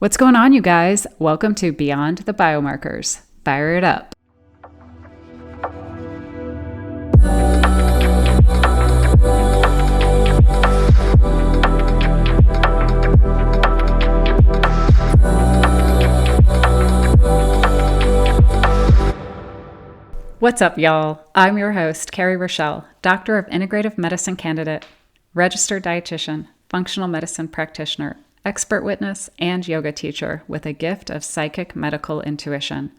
What's going on, you guys? Welcome to Beyond the Biomarkers. Fire it up. What's up, y'all? I'm your host, Carrie Rochelle, Doctor of Integrative Medicine candidate, registered dietitian, functional medicine practitioner, expert witness, and yoga teacher with a gift of psychic medical intuition.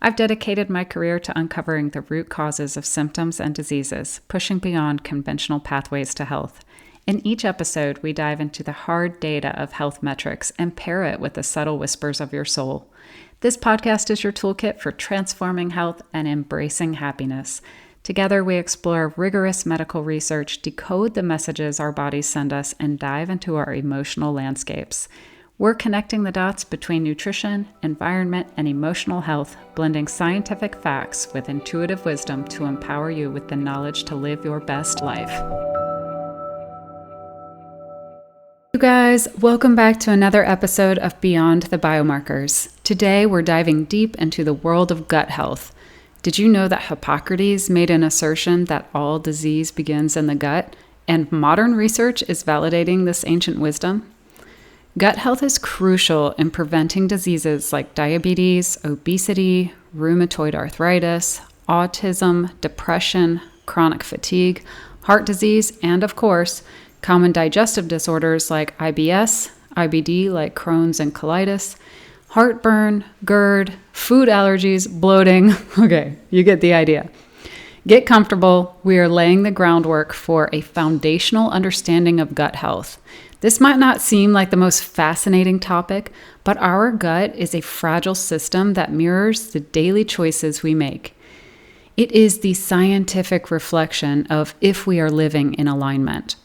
I've dedicated my career to uncovering the root causes of symptoms and diseases, pushing beyond conventional pathways to health. In each episode, we dive into the hard data of health metrics and pair it with the subtle whispers of your soul. This podcast is your toolkit for transforming health and embracing happiness. Together, we explore rigorous medical research, decode the messages our bodies send us, and dive into our emotional landscapes. We're connecting the dots between nutrition, environment, and emotional health, blending scientific facts with intuitive wisdom to empower you with the knowledge to live your best life. You guys, welcome back to another episode of Beyond the Biomarkers. Today, we're diving deep into the world of gut health. Did you know that Hippocrates made an assertion that all disease begins in the gut, and modern research is validating this ancient wisdom? Gut health is crucial in preventing diseases like diabetes, obesity, rheumatoid arthritis, autism, depression, chronic fatigue, heart disease, and of course, common digestive disorders like IBS, IBD like Crohn's and colitis, heartburn, GERD, food allergies, bloating. Okay, you get the idea. Get comfortable. We are laying the groundwork for a foundational understanding of gut health. This might not seem like the most fascinating topic, but our gut is a fragile system that mirrors the daily choices we make. It is the scientific reflection of if we are living in alignment.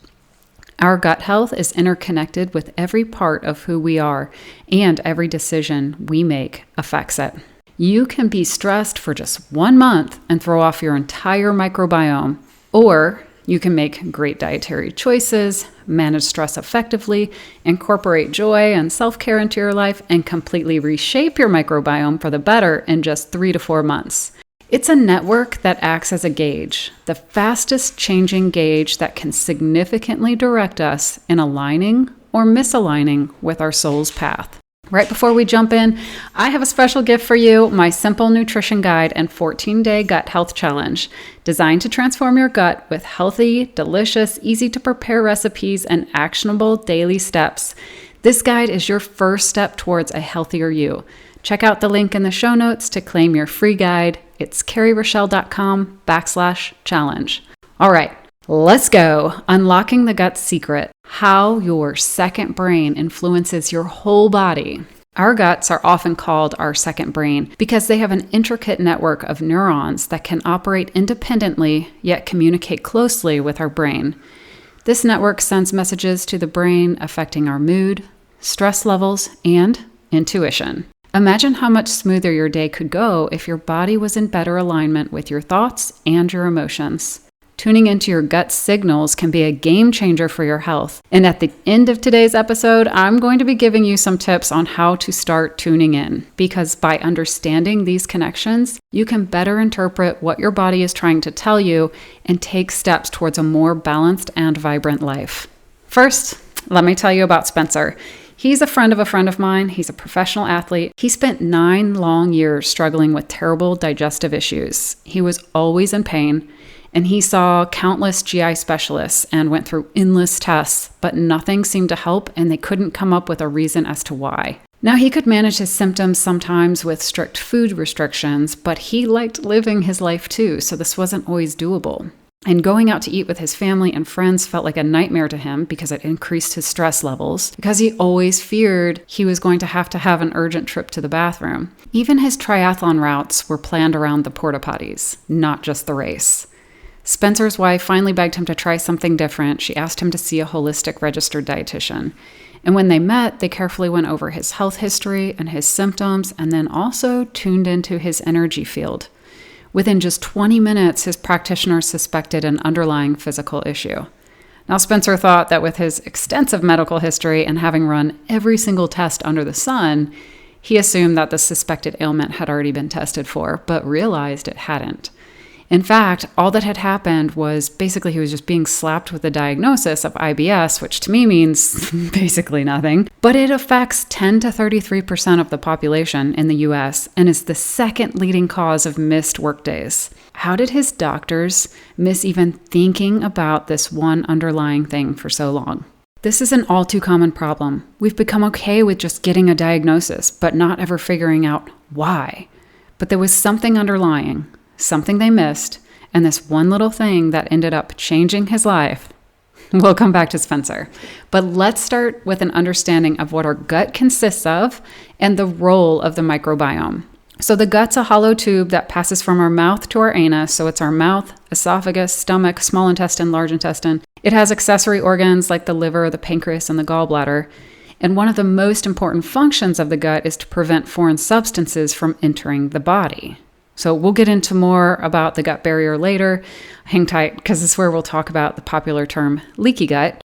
Our gut health is interconnected with every part of who we are, and every decision we make affects it. You can be stressed for just 1 month and throw off your entire microbiome, or you can make great dietary choices, manage stress effectively, incorporate joy and self-care into your life, and completely reshape your microbiome for the better in just 3 to 4 months. It's a network that acts as a gauge, the fastest changing gauge that can significantly direct us in aligning or misaligning with our soul's path. Right before we jump in, I have a special gift for you, my simple nutrition guide and 14-day gut health challenge, designed to transform your gut with healthy, delicious, easy to prepare recipes and actionable daily steps. This guide is your first step towards a healthier you. Check out the link in the show notes to claim your free guide. It's carrierochelle.com/challenge. All right, let's go. Unlocking the gut secret, how your second brain influences your whole body. Our guts are often called our second brain because they have an intricate network of neurons that can operate independently yet communicate closely with our brain. This network sends messages to the brain affecting our mood, stress levels, and intuition. Imagine how much smoother your day could go if your body was in better alignment with your thoughts and your emotions. Tuning into your gut signals can be a game changer for your health. And at the end of today's episode, I'm going to be giving you some tips on how to start tuning in, because by understanding these connections, you can better interpret what your body is trying to tell you and take steps towards a more balanced and vibrant life. First, let me tell you about Spencer. He's a friend of mine. He's a professional athlete. He spent 9 long years struggling with terrible digestive issues. He was always in pain, and he saw countless GI specialists and went through endless tests, but nothing seemed to help, and they couldn't come up with a reason as to why. Now, he could manage his symptoms sometimes with strict food restrictions, but he liked living his life too, so this wasn't always doable. And going out to eat with his family and friends felt like a nightmare to him because it increased his stress levels, because he always feared he was going to have an urgent trip to the bathroom. Even his triathlon routes were planned around the porta potties, not just the race. Spencer's wife finally begged him to try something different. She asked him to see a holistic registered dietitian. And when they met, they carefully went over his health history and his symptoms, and then also tuned into his energy field. Within just 20 minutes, his practitioner suspected an underlying physical issue. Now, Spencer thought that with his extensive medical history and having run every single test under the sun, he assumed that the suspected ailment had already been tested for, but realized it hadn't. In fact, all that had happened was basically he was just being slapped with the diagnosis of IBS, which to me means basically nothing. But it affects 10 to 33% of the population in the US and is the second leading cause of missed workdays. How did his doctors miss even thinking about this one underlying thing for so long? This is an all too common problem. We've become okay with just getting a diagnosis, but not ever figuring out why. But there was something underlying, something they missed, and this one little thing that ended up changing his life. We'll come back to Spencer. But let's start with an understanding of what our gut consists of and the role of the microbiome. So the gut's a hollow tube that passes from our mouth to our anus. So it's our mouth, esophagus, stomach, small intestine, large intestine. It has accessory organs like the liver, the pancreas, and the gallbladder. And one of the most important functions of the gut is to prevent foreign substances from entering the body. So we'll get into more about the gut barrier later. Hang tight, because this is where we'll talk about the popular term leaky gut.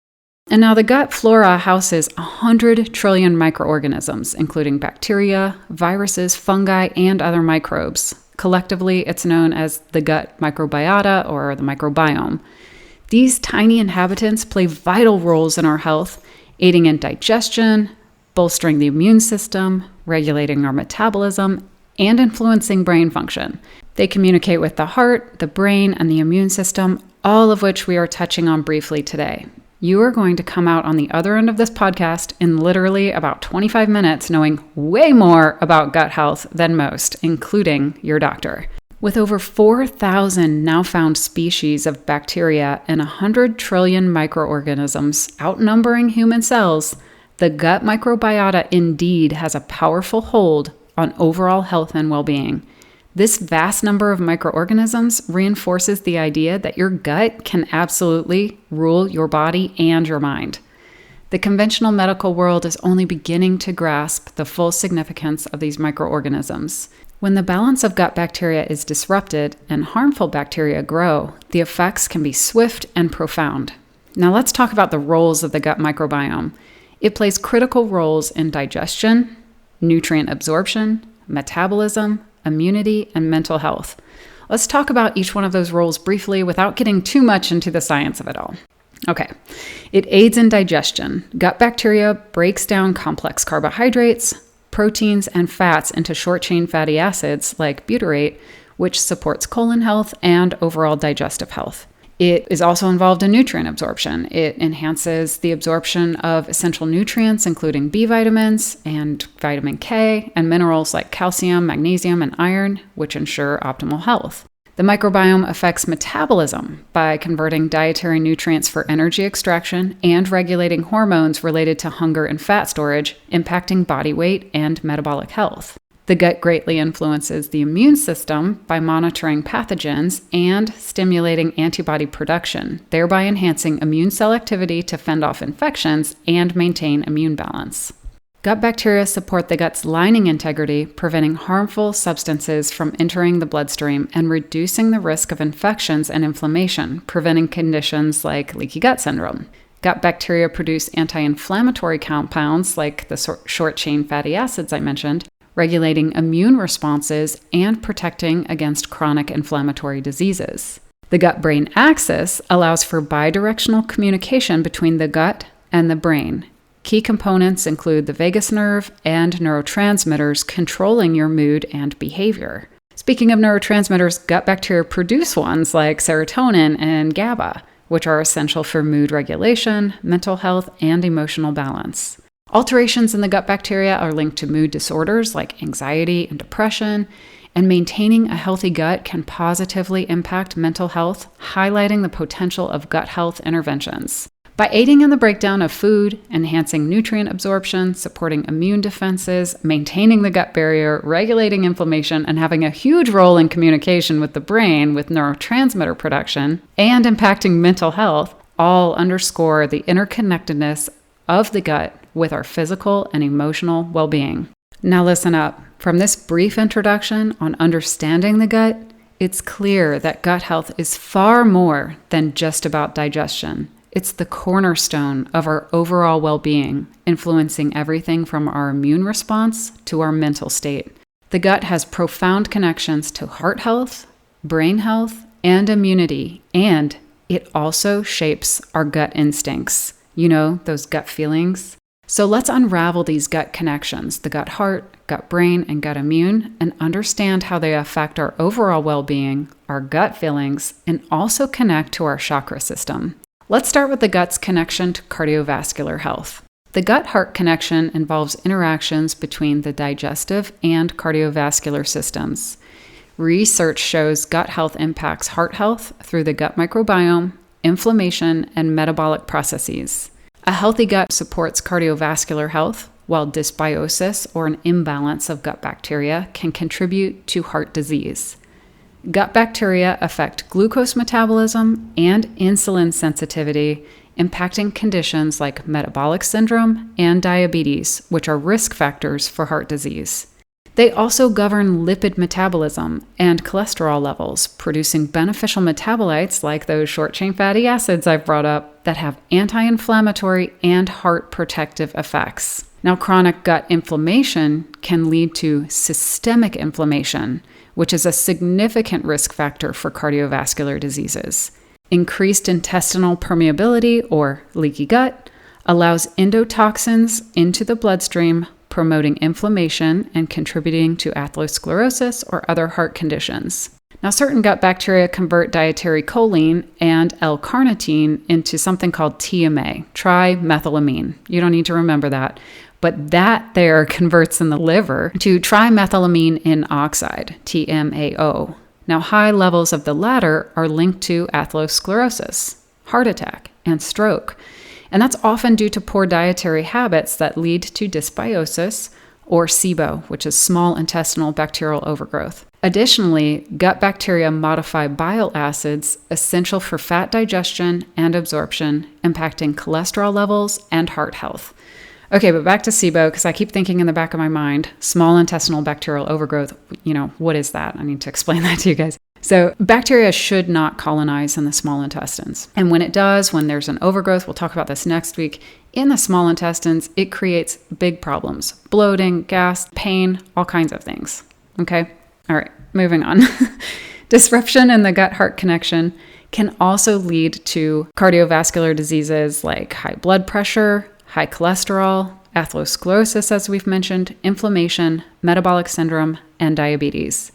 And now the gut flora houses 100 trillion microorganisms, including bacteria, viruses, fungi, and other microbes. Collectively, it's known as the gut microbiota or the microbiome. These tiny inhabitants play vital roles in our health, aiding in digestion, bolstering the immune system, regulating our metabolism, and influencing brain function. They communicate with the heart, the brain, and the immune system, all of which we are touching on briefly today. You are going to come out on the other end of this podcast in literally about 25 minutes knowing way more about gut health than most, including your doctor. With over 4,000 now found species of bacteria and 100 trillion microorganisms outnumbering human cells, the gut microbiota indeed has a powerful hold on overall health and well-being. This vast number of microorganisms reinforces the idea that your gut can absolutely rule your body and your mind. The conventional medical world is only beginning to grasp the full significance of these microorganisms. When the balance of gut bacteria is disrupted and harmful bacteria grow, the effects can be swift and profound. Now let's talk about the roles of the gut microbiome. It plays critical roles in digestion, nutrient absorption, metabolism, immunity, and mental health. Let's talk about each one of those roles briefly without getting too much into the science of it all. Okay, it aids in digestion. Gut bacteria breaks down complex carbohydrates, proteins, and fats into short-chain fatty acids like butyrate, which supports colon health and overall digestive health. It is also involved in nutrient absorption. It enhances the absorption of essential nutrients, including B vitamins and vitamin K, and minerals like calcium, magnesium, and iron, which ensure optimal health. The microbiome affects metabolism by converting dietary nutrients for energy extraction and regulating hormones related to hunger and fat storage, impacting body weight and metabolic health. The gut greatly influences the immune system by monitoring pathogens and stimulating antibody production, thereby enhancing immune cell activity to fend off infections and maintain immune balance. Gut bacteria support the gut's lining integrity, preventing harmful substances from entering the bloodstream and reducing the risk of infections and inflammation, preventing conditions like leaky gut syndrome. Gut bacteria produce anti-inflammatory compounds like the short-chain fatty acids I mentioned, regulating immune responses and protecting against chronic inflammatory diseases. The gut-brain axis allows for bidirectional communication between the gut and the brain. Key components include the vagus nerve and neurotransmitters controlling your mood and behavior. Speaking of neurotransmitters, gut bacteria produce ones like serotonin and GABA, which are essential for mood regulation, mental health, and emotional balance. Alterations in the gut bacteria are linked to mood disorders like anxiety and depression, and maintaining a healthy gut can positively impact mental health, highlighting the potential of gut health interventions. By aiding in the breakdown of food, enhancing nutrient absorption, supporting immune defenses, maintaining the gut barrier, regulating inflammation, and having a huge role in communication with the brain with neurotransmitter production, and impacting mental health, all underscore the interconnectedness of the gut with our physical and emotional well-being. Now listen up. From this brief introduction on understanding the gut, it's clear that gut health is far more than just about digestion. It's the cornerstone of our overall well-being, influencing everything from our immune response to our mental state. The gut has profound connections to heart health, brain health, and immunity, and it also shapes our gut instincts. You know, those gut feelings. So let's unravel these gut connections, the gut heart, gut brain, and gut immune, and understand how they affect our overall well-being, our gut feelings, and also connect to our chakra system. Let's start with the gut's connection to cardiovascular health. The gut-heart connection involves interactions between the digestive and cardiovascular systems. Research shows gut health impacts heart health through the gut microbiome, inflammation, and metabolic processes. A healthy gut supports cardiovascular health, while dysbiosis or an imbalance of gut bacteria can contribute to heart disease. Gut bacteria affect glucose metabolism and insulin sensitivity, impacting conditions like metabolic syndrome and diabetes, which are risk factors for heart disease. They also govern lipid metabolism and cholesterol levels, producing beneficial metabolites like those short-chain fatty acids I've brought up that have anti-inflammatory and heart protective effects. Now, chronic gut inflammation can lead to systemic inflammation, which is a significant risk factor for cardiovascular diseases. Increased intestinal permeability, or leaky gut, allows endotoxins into the bloodstream, promoting inflammation and contributing to atherosclerosis or other heart conditions. Now, certain gut bacteria convert dietary choline and L-carnitine into something called TMA, trimethylamine. You don't need to remember that, but that there converts in the liver to trimethylamine N oxide, TMAO. Now, high levels of the latter are linked to atherosclerosis, heart attack, and stroke. And that's often due to poor dietary habits that lead to dysbiosis or SIBO, which is small intestinal bacterial overgrowth. Additionally, gut bacteria modify bile acids essential for fat digestion and absorption, impacting cholesterol levels and heart health. Okay, but back to SIBO, because I keep thinking in the back of my mind, small intestinal bacterial overgrowth, what is that? I need to explain that to you guys. So bacteria should not colonize in the small intestines. And when it does, when there's an overgrowth, we'll talk about this next week, in the small intestines, it creates big problems. Bloating, gas, pain, all kinds of things. Okay? All right, moving on. Disruption in the gut-heart connection can also lead to cardiovascular diseases like high blood pressure, high cholesterol, atherosclerosis, as we've mentioned, inflammation, metabolic syndrome, and diabetes.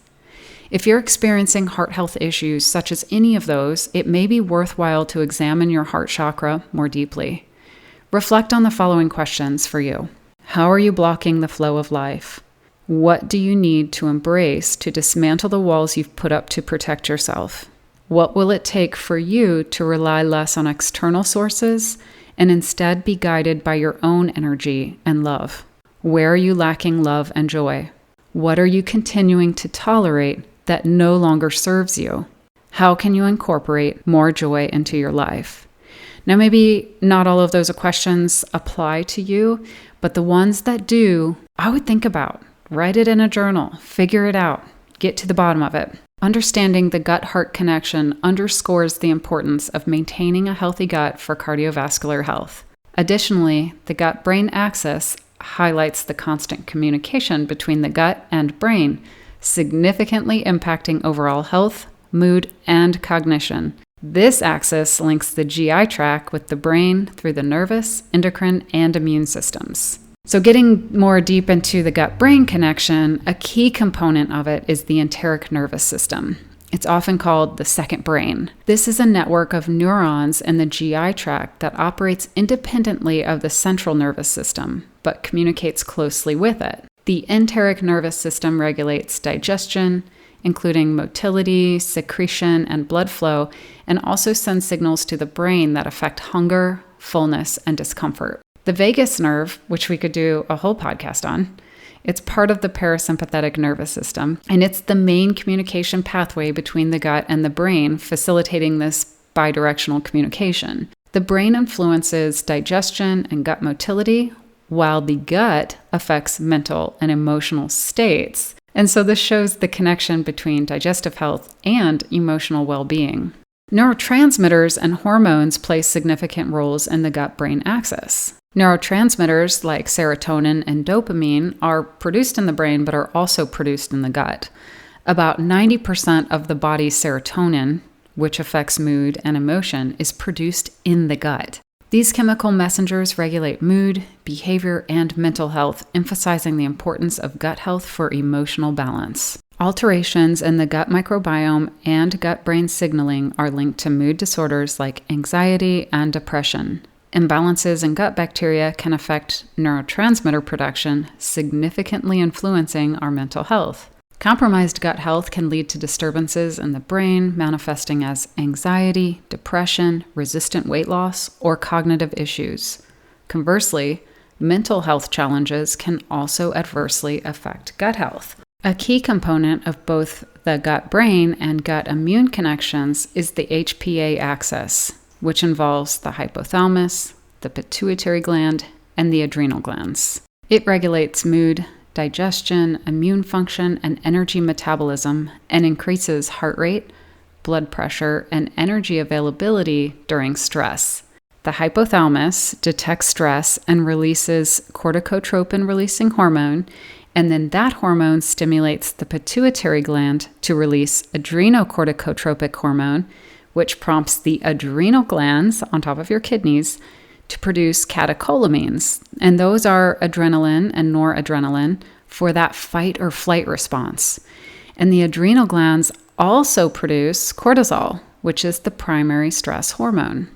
If you're experiencing heart health issues such as any of those, it may be worthwhile to examine your heart chakra more deeply. Reflect on the following questions for you. How are you blocking the flow of life? What do you need to embrace to dismantle the walls you've put up to protect yourself? What will it take for you to rely less on external sources and instead be guided by your own energy and love? Where are you lacking love and joy? What are you continuing to tolerate that no longer serves you? How can you incorporate more joy into your life? Now, maybe not all of those questions apply to you, but the ones that do, I would think about. Write it in a journal, figure it out, get to the bottom of it. Understanding the gut-heart connection underscores the importance of maintaining a healthy gut for cardiovascular health. Additionally, the gut-brain axis highlights the constant communication between the gut and brain, significantly impacting overall health, mood, and cognition. This axis links the GI tract with the brain through the nervous, endocrine, and immune systems. So getting more deep into the gut-brain connection, a key component of it is the enteric nervous system. It's often called the second brain. This is a network of neurons in the GI tract that operates independently of the central nervous system, but communicates closely with it. The enteric nervous system regulates digestion, including motility, secretion, and blood flow, and also sends signals to the brain that affect hunger, fullness, and discomfort. The vagus nerve, which we could do a whole podcast on, it's part of the parasympathetic nervous system, and it's the main communication pathway between the gut and the brain, facilitating this bidirectional communication. The brain influences digestion and gut motility, while the gut affects mental and emotional states. And so this shows the connection between digestive health and emotional well-being. Neurotransmitters and hormones play significant roles in the gut-brain axis. Neurotransmitters like serotonin and dopamine are produced in the brain but are also produced in the gut. About 90% of the body's serotonin, which affects mood and emotion, is produced in the gut. These chemical messengers regulate mood, behavior, and mental health, emphasizing the importance of gut health for emotional balance. Alterations in the gut microbiome and gut-brain signaling are linked to mood disorders like anxiety and depression. Imbalances in gut bacteria can affect neurotransmitter production, significantly influencing our mental health. Compromised gut health can lead to disturbances in the brain, manifesting as anxiety, depression, resistant weight loss, or cognitive issues. Conversely, mental health challenges can also adversely affect gut health. A key component of both the gut-brain and gut-immune connections is the HPA axis, which involves the hypothalamus, the pituitary gland, and the adrenal glands. It regulates mood, digestion, immune function, and energy metabolism, and increases heart rate, blood pressure, and energy availability during stress. The hypothalamus detects stress and releases corticotropin-releasing hormone, and then that hormone stimulates the pituitary gland to release adrenocorticotropic hormone, which prompts the adrenal glands on top of your kidneys to produce catecholamines. And those are adrenaline and noradrenaline for that fight or flight response. And the adrenal glands also produce cortisol, which is the primary stress hormone.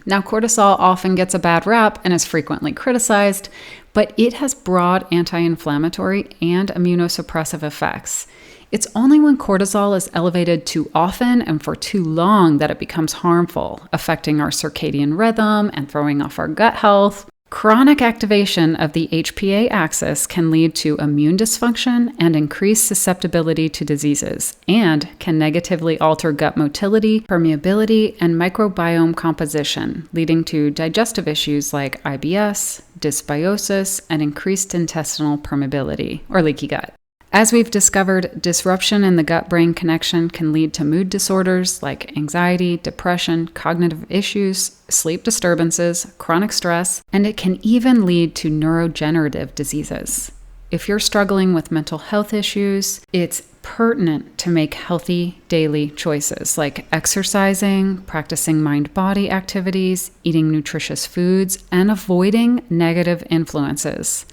Now, cortisol often gets a bad rap and is frequently criticized, but it has broad anti-inflammatory and immunosuppressive effects. It's only when cortisol is elevated too often and for too long that it becomes harmful, affecting our circadian rhythm and throwing off our gut health. Chronic activation of the HPA axis can lead to immune dysfunction and increased susceptibility to diseases, and can negatively alter gut motility, permeability, and microbiome composition, leading to digestive issues like IBS, dysbiosis, and increased intestinal permeability, or leaky gut. As we've discovered, disruption in the gut-brain connection can lead to mood disorders like anxiety, depression, cognitive issues, sleep disturbances, chronic stress, and it can even lead to neurodegenerative diseases. If you're struggling with mental health issues, it's pertinent to make healthy daily choices like exercising, practicing mind-body activities, eating nutritious foods, and avoiding negative influences.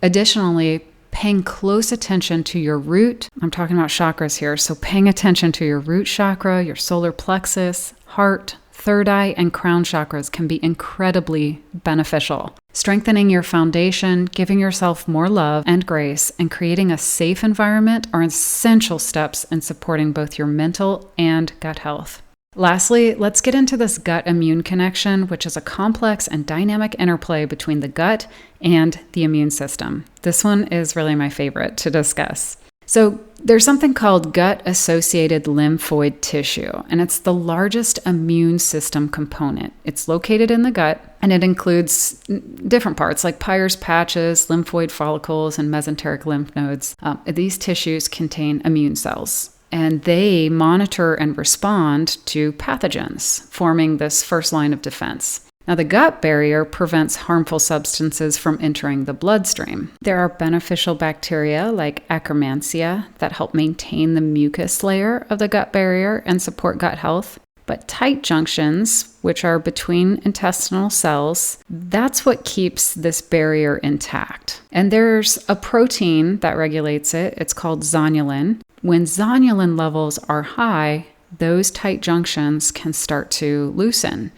Additionally, paying close attention to your root. I'm talking about chakras here. So paying attention to your root chakra, your solar plexus, heart, third eye, and crown chakras can be incredibly beneficial. Strengthening your foundation, giving yourself more love and grace, and creating a safe environment are essential steps in supporting both your mental and gut health. Lastly, let's get into this gut-immune connection, which is a complex and dynamic interplay between the gut and the immune system. This one is really my favorite to discuss. So there's something called gut-associated lymphoid tissue, and it's the largest immune system component. It's located in the gut, and it includes different parts like Peyer's patches, lymphoid follicles, and mesenteric lymph nodes. These tissues contain immune cells, and they monitor and respond to pathogens, forming this first line of defense. Now, the gut barrier prevents harmful substances from entering the bloodstream. There are beneficial bacteria like Akkermansia that help maintain the mucus layer of the gut barrier and support gut health. But tight junctions, which are between intestinal cells, that's what keeps this barrier intact. And there's a protein that regulates it. It's called zonulin. When zonulin levels are high, those tight junctions can start to loosen.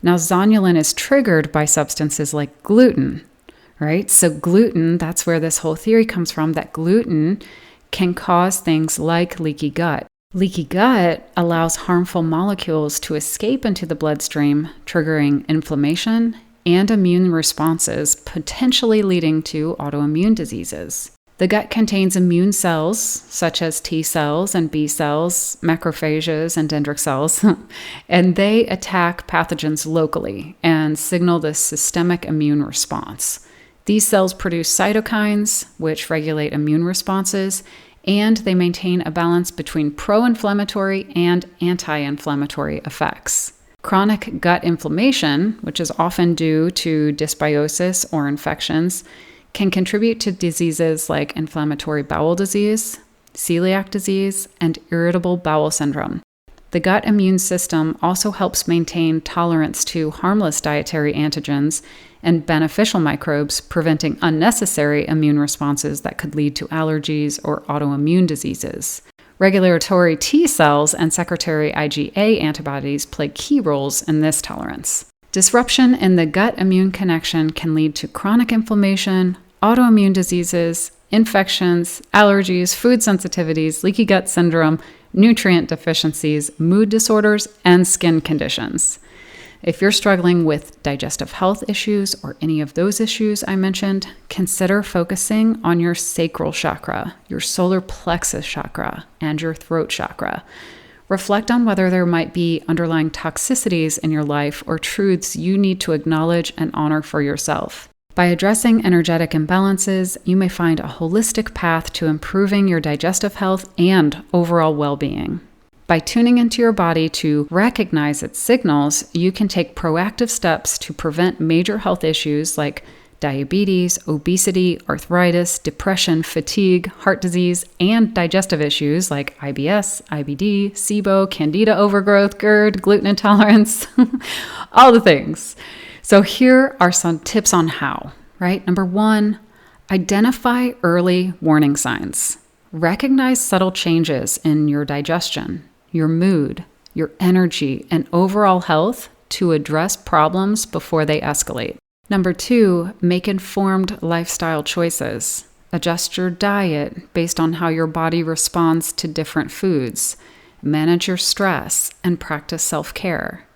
Now, zonulin is triggered by substances like gluten, right? So gluten, that's where this whole theory comes from, that gluten can cause things like leaky gut. Leaky gut allows harmful molecules to escape into the bloodstream, triggering inflammation and immune responses, potentially leading to autoimmune diseases. The gut contains immune cells, such as T cells and B cells, macrophages and dendritic cells, and they attack pathogens locally and signal the systemic immune response. These cells produce cytokines, which regulate immune responses, and they maintain a balance between pro-inflammatory and anti-inflammatory effects. Chronic gut inflammation, which is often due to dysbiosis or infections, can contribute to diseases like inflammatory bowel disease, celiac disease, and irritable bowel syndrome. The gut immune system also helps maintain tolerance to harmless dietary antigens and beneficial microbes, preventing unnecessary immune responses that could lead to allergies or autoimmune diseases. Regulatory T cells and secretory IgA antibodies play key roles in this tolerance. Disruption in the gut immune connection can lead to chronic inflammation, autoimmune diseases, infections, allergies, food sensitivities, leaky gut syndrome, nutrient deficiencies, mood disorders, and skin conditions. If you're struggling with digestive health issues or any of those issues I mentioned, consider focusing on your sacral chakra, your solar plexus chakra, and your throat chakra. Reflect on whether there might be underlying toxicities in your life or truths you need to acknowledge and honor for yourself. By addressing energetic imbalances, you may find a holistic path to improving your digestive health and overall well-being. By tuning into your body to recognize its signals, you can take proactive steps to prevent major health issues like diabetes, obesity, arthritis, depression, fatigue, heart disease, and digestive issues like IBS, IBD, SIBO, candida overgrowth, GERD, gluten intolerance, all the things. So here are some tips on how, right? Number 1, identify early warning signs. Recognize subtle changes in your digestion, your mood, your energy, and overall health to address problems before they escalate. Number 2, make informed lifestyle choices. Adjust your diet based on how your body responds to different foods. Manage your stress and practice self-care.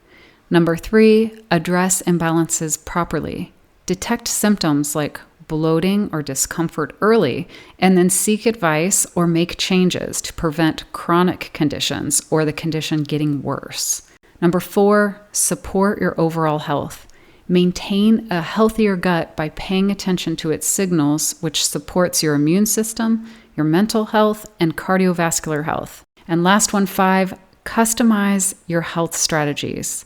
Number 3, address imbalances properly. Detect symptoms like bloating or discomfort early, and then seek advice or make changes to prevent chronic conditions or the condition getting worse. Number 4, support your overall health. Maintain a healthier gut by paying attention to its signals, which supports your immune system, your mental health, and cardiovascular health. And last one, 5, customize your health strategies.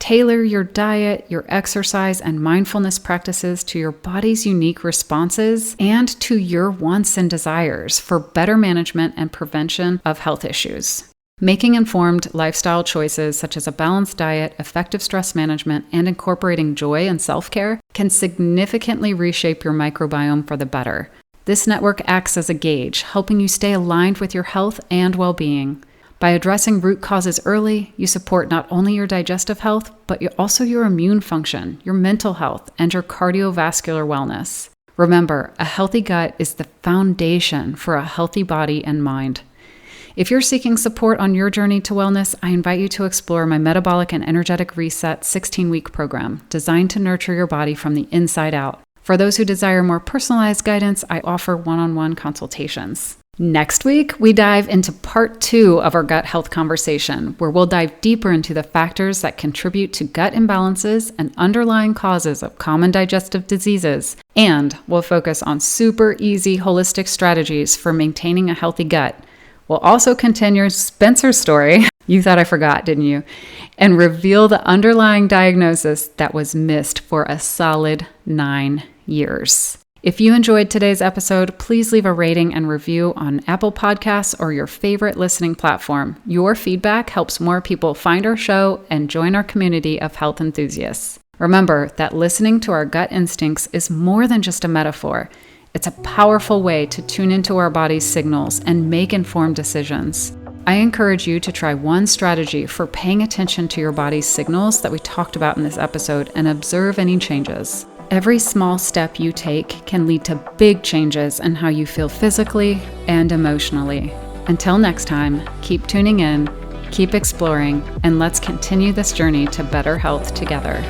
Tailor your diet, your exercise, and mindfulness practices to your body's unique responses and to your wants and desires for better management and prevention of health issues. Making informed lifestyle choices such as a balanced diet, effective stress management, and incorporating joy and self-care can significantly reshape your microbiome for the better. This network acts as a gauge, helping you stay aligned with your health and well-being. By addressing root causes early, you support not only your digestive health, but also your immune function, your mental health, and your cardiovascular wellness. Remember, a healthy gut is the foundation for a healthy body and mind. If you're seeking support on your journey to wellness, I invite you to explore my Metabolic and Energetic Reset 16-week program, designed to nurture your body from the inside out. For those who desire more personalized guidance, I offer one-on-one consultations. Next week, we dive into part 2 of our gut health conversation, where we'll dive deeper into the factors that contribute to gut imbalances and underlying causes of common digestive diseases. And we'll focus on super easy holistic strategies for maintaining a healthy gut. We'll also continue Spencer's story. You thought I forgot, didn't you? And reveal the underlying diagnosis that was missed for a solid 9 years. If you enjoyed today's episode, please leave a rating and review on Apple Podcasts or your favorite listening platform. Your feedback helps more people find our show and join our community of health enthusiasts. Remember that listening to our gut instincts is more than just a metaphor. It's a powerful way to tune into our body's signals and make informed decisions. I encourage you to try one strategy for paying attention to your body's signals that we talked about in this episode and observe any changes. Every small step you take can lead to big changes in how you feel physically and emotionally. Until next time, keep tuning in, keep exploring, and let's continue this journey to better health together.